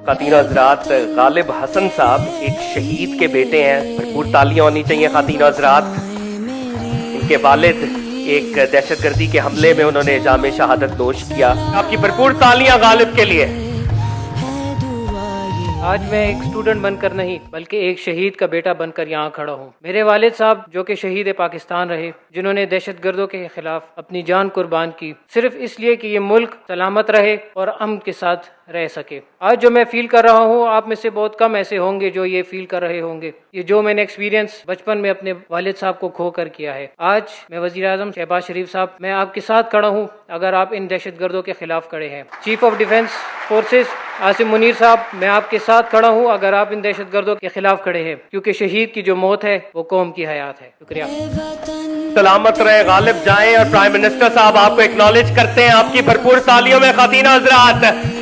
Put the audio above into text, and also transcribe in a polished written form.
खातीन हजरात, गालिब हसन साहब एक शहीद के बेटे हैं, भरपूर तालियां होनी चाहिए खातीन हजरात। इनके वालिद एक दहशतगर्दी के हमले में उन्होंने जामे शहादत नोश किया। आपकी भरपूर तालियां गालिब के लिए। आज मैं एक स्टूडेंट बनकर नहीं बल्कि एक शहीद का बेटा बनकर यहाँ खड़ा हूँ। मेरे वालिद साहब जो कि शहीद पाकिस्तान रहे, जिन्होंने दहशतगर्दों के खिलाफ अपनी जान कुर्बान की सिर्फ इसलिए कि ये मुल्क सलामत रहे और अमन के साथ रह सके। आज जो मैं फील कर रहा हूँ, आप में से बहुत कम ऐसे होंगे जो ये फील कर रहे होंगे। ये जो मैंने एक्सपीरियंस बचपन में अपने वालिद साहब को खो कर किया है। आज मैं वजीर आजम शहबाज शरीफ साहब, मैं आपके साथ खड़ा हूँ अगर आप इन दहशतगर्दों के खिलाफ खड़े हैं। Chief of defence forces Asim Munir साहब, मैं आपके साथ खड़ा हूँ अगर आप इन दहशतगर्दों के खिलाफ खड़े हैं, क्योंकि शहीद की जो मौत है वो कौम की हयात है। शुक्रिया। सलामत रहे, गालिब जाएं। और प्राइम मिनिस्टर साहब आपको एक्नॉलेज करते हैं आपकी भरपूर तालियों में खातीन हजरात।